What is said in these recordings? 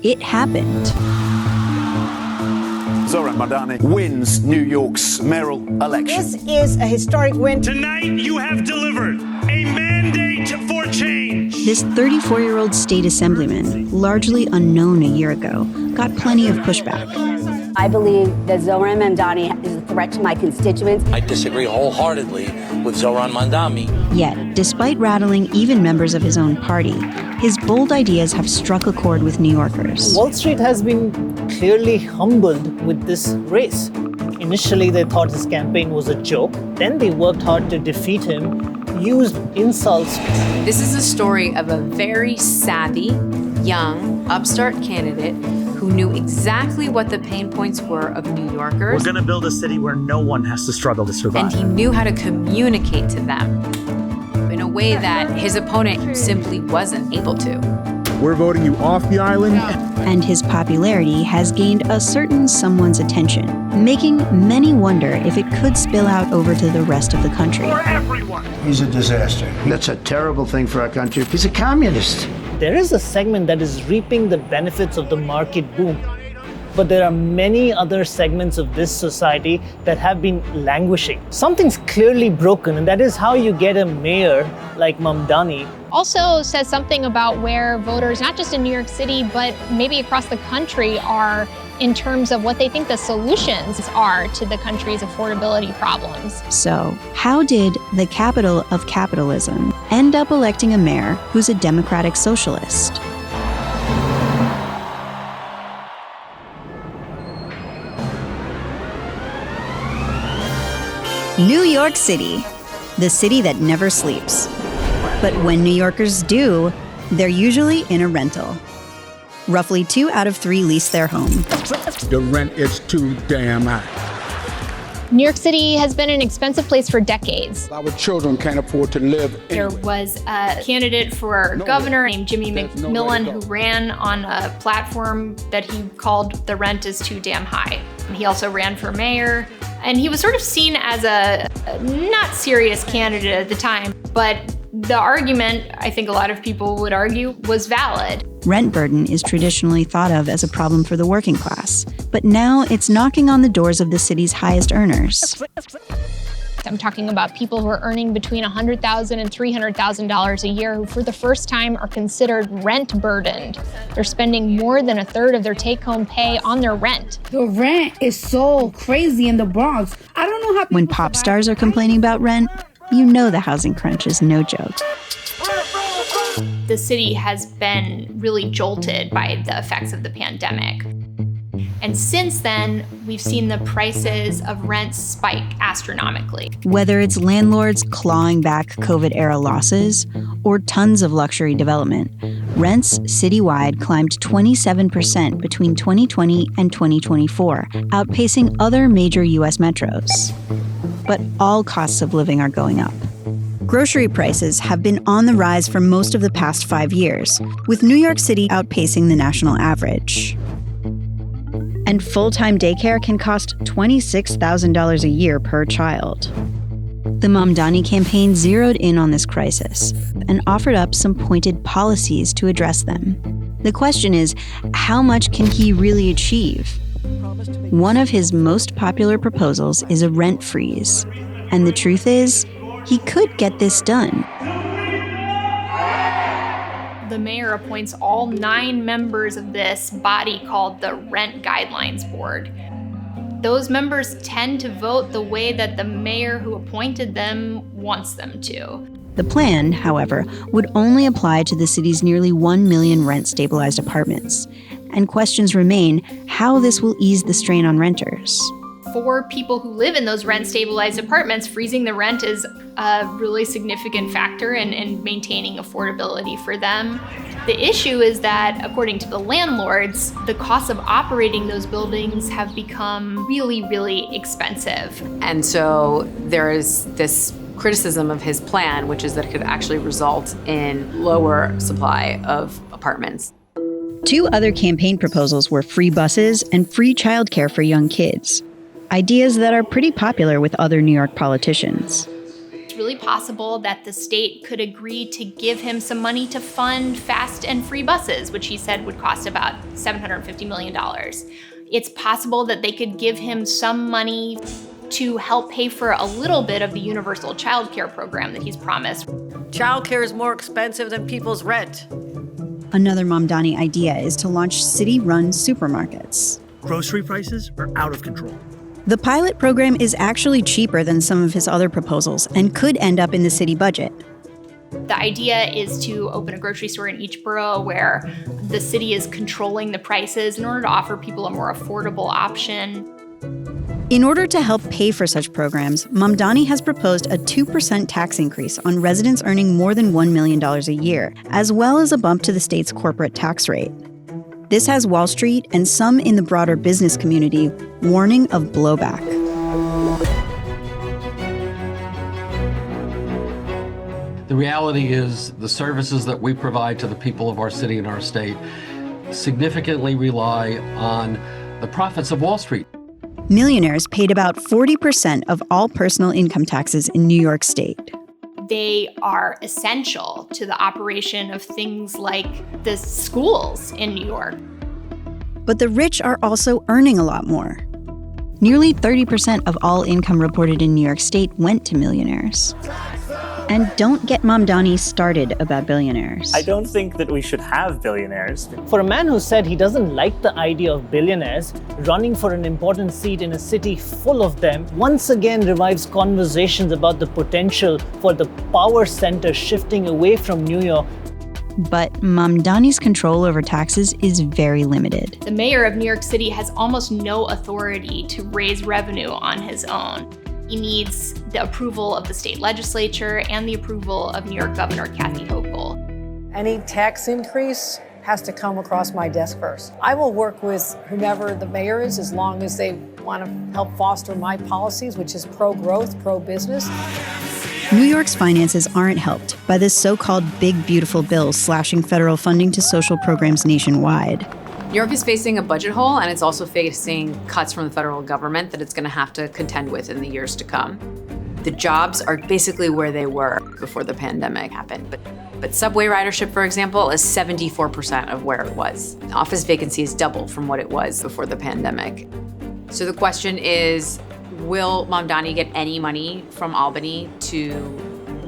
it happened. Zohran Mamdani wins New York's mayoral election. This is a historic win. Tonight, you have delivered a mandate for change. This 34-year-old state assemblyman, largely unknown a year ago, got plenty of pushback. I believe that Zohran Mamdani is a threat to my constituents. I disagree wholeheartedly with Zohran Mamdani. Yet, despite rattling even members of his own party, his bold ideas have struck a chord with New Yorkers. Wall Street has been clearly humbled with this race. Initially, they thought his campaign was a joke. Then they worked hard to defeat him, used insults. This is a story of a very savvy, young, upstart candidate who knew exactly what the pain points were of New Yorkers. We're going to build a city where no one has to struggle to survive. And he knew how to communicate to them in a way that his opponent simply wasn't able to. We're voting you off the island. And his popularity has gained a certain someone's attention, making many wonder if it could spill out over to the rest of the country. For everyone. He's a disaster. That's a terrible thing for our country. He's a communist. There is a segment that is reaping the benefits of the market boom. But there are many other segments of this society that have been languishing. Something's clearly broken, and that is how you get a mayor like Mamdani. Also says something about where voters, not just in New York City, but maybe across the country, are in terms of what they think the solutions are to the country's affordability problems. So, how did the capital of capitalism end up electing a mayor who's a democratic socialist? New York City, the city that never sleeps. But when New Yorkers do, they're usually in a rental. Roughly 2 out of 3 lease their home. The rent is too damn high. New York City has been an expensive place for decades. Our children can't afford to live in. There was a candidate for governor named Jimmy McMillan who ran on a platform that he called the rent is too damn high. He also ran for mayor, and he was sort of seen as a not serious candidate at the time, but the argument, I think a lot of people would argue, was valid. Rent burden is traditionally thought of as a problem for the working class, but now it's knocking on the doors of the city's highest earners. I'm talking about people who are earning between $100,000 and $300,000 a year who for the first time are considered rent burdened. They're spending more than a third of their take-home pay on their rent. The rent is so crazy in the Bronx. I don't know how when pop stars are complaining about rent, you know the housing crunch is no joke. The city has been really jolted by the effects of the pandemic. And since then, we've seen the prices of rents spike astronomically. Whether it's landlords clawing back COVID-era losses or tons of luxury development, rents citywide climbed 27% between 2020 and 2024, outpacing other major U.S. metros. But all costs of living are going up. Grocery prices have been on the rise for most of the past 5 years, with New York City outpacing the national average. And full-time daycare can cost $26,000 a year per child. The Mamdani campaign zeroed in on this crisis and offered up some pointed policies to address them. The question is, how much can he really achieve? One of his most popular proposals is a rent freeze. And the truth is, he could get this done. The mayor appoints all 9 members of this body called the Rent Guidelines Board. Those members tend to vote the way that the mayor who appointed them wants them to. The plan, however, would only apply to the city's nearly 1 million rent-stabilized apartments. And questions remain how this will ease the strain on renters. For people who live in those rent-stabilized apartments, freezing the rent is a really significant factor in maintaining affordability for them. The issue is that, according to the landlords, the costs of operating those buildings have become really, really expensive. And so there is this criticism of his plan, which is that it could actually result in lower supply of apartments. 2 other campaign proposals were free buses and free childcare for young kids. Ideas that are pretty popular with other New York politicians. it's really possible that the state could agree to give him some money to fund fast and free buses, which he said would cost about $750 million. It's possible that they could give him some money to help pay for a little bit of the universal child care program that he's promised. Child care is more expensive than people's rent. Another Mamdani idea is to launch city-run supermarkets. Grocery prices are out of control. The pilot program is actually cheaper than some of his other proposals and could end up in the city budget. The idea is to open a grocery store in each borough where the city is controlling the prices in order to offer people a more affordable option. In order to help pay for such programs, Mamdani has proposed a 2% tax increase on residents earning more than $1 million a year, as well as a bump to the state's corporate tax rate. This has Wall Street and some in the broader business community warning of blowback. The reality is the services that we provide to the people of our city and our state significantly rely on the profits of Wall Street. Millionaires paid about 40% of all personal income taxes in New York State. They are essential to the operation of things like the schools in New York. But the rich are also earning a lot more. Nearly 30% of all income reported in New York State went to millionaires. And don't get Mamdani started about billionaires. I don't think that we should have billionaires. For a man who said he doesn't like the idea of billionaires, running for an important seat in a city full of them once again revives conversations about the potential for the power center shifting away from New York. But Mamdani's control over taxes is very limited. The mayor of New York City has almost no authority to raise revenue on his own. He needs the approval of the state legislature and the approval of New York Governor Kathy Hochul. Any tax increase has to come across my desk first. I will work with whomever the mayor is as long as they want to help foster my policies, which is pro-growth, pro-business. New York's finances aren't helped by this so-called big, beautiful bill slashing federal funding to social programs nationwide. New York is facing a budget hole, and it's also facing cuts from the federal government that it's going to have to contend with in the years to come. The jobs are basically where they were before the pandemic happened. But subway ridership, for example, is 74% of where it was. Office vacancy is double from what it was before the pandemic. So the question is, will Mamdani get any money from Albany to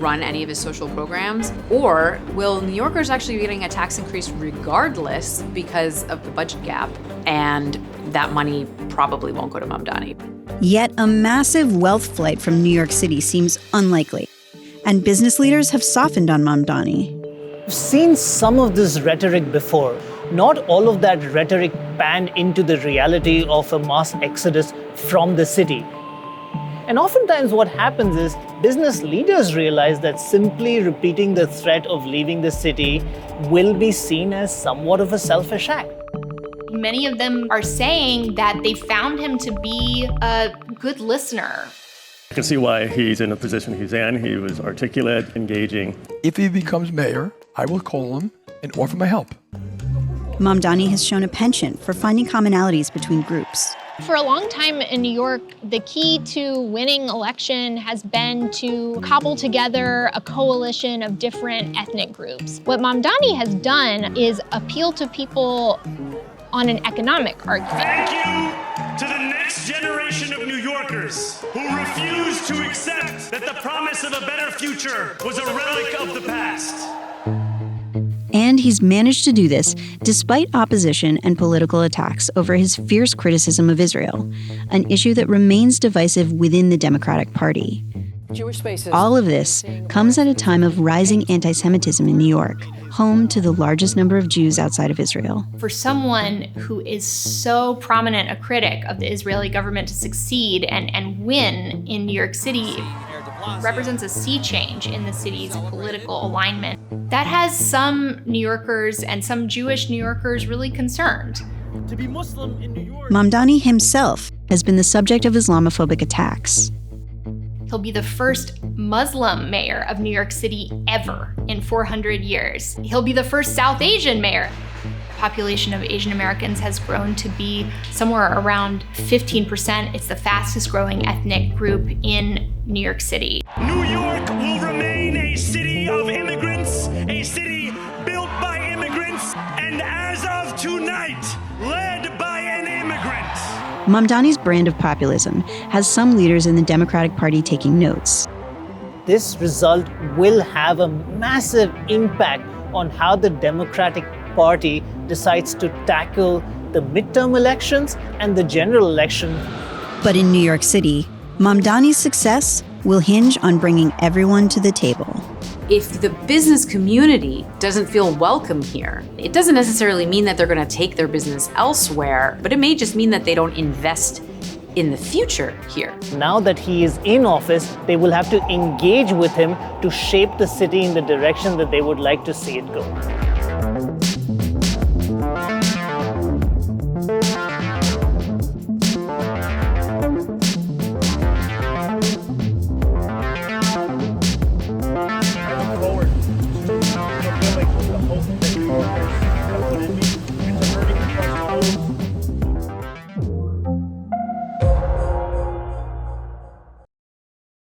run any of his social programs? Or will New Yorkers actually be getting a tax increase regardless because of the budget gap? And that money probably won't go to Mamdani. Yet a massive wealth flight from New York City seems unlikely. And business leaders have softened on Mamdani. We've seen some of this rhetoric before. Not all of that rhetoric panned into the reality of a mass exodus from the city. And oftentimes what happens is business leaders realize that simply repeating the threat of leaving the city will be seen as somewhat of a selfish act. Many of them are saying that they found him to be a good listener. I can see why he's in the position he's in. He was articulate, engaging. If he becomes mayor, I will call him and offer my help. Mamdani has shown a penchant for finding commonalities between groups. For a long time in New York, the key to winning election has been to cobble together a coalition of different ethnic groups. What Mamdani has done is appeal to people on an economic argument. Thank you to the next generation of New Yorkers who refuse to accept that the promise of a better future was a relic of the past. And he's managed to do this despite opposition and political attacks over his fierce criticism of Israel, an issue that remains divisive within the Democratic Party. Jewish spaces. All of this comes at a time of rising anti-Semitism in New York, home to the largest number of Jews outside of Israel. For someone who is so prominent a critic of the Israeli government to succeed and win in New York City represents a sea change in the city's political alignment. That has some New Yorkers and some Jewish New Yorkers really concerned. To be Muslim in New York. Mamdani himself has been the subject of Islamophobic attacks. He'll be the first Muslim mayor of New York City ever in 400 years. He'll be the first South Asian mayor. The population of Asian Americans has grown to be somewhere around 15%. It's the fastest growing ethnic group in New York City. New York a city of immigrants, a city built by immigrants, and as of tonight, led by an immigrant. Mamdani's brand of populism has some leaders in the Democratic Party taking notes. This result will have a massive impact on how the Democratic Party decides to tackle the midterm elections and the general election. But in New York City, Mamdani's success will hinge on bringing everyone to the table. If the business community doesn't feel welcome here, it doesn't necessarily mean that they're going to take their business elsewhere, but it may just mean that they don't invest in the future here. Now that he is in office, they will have to engage with him to shape the city in the direction that they would like to see it go.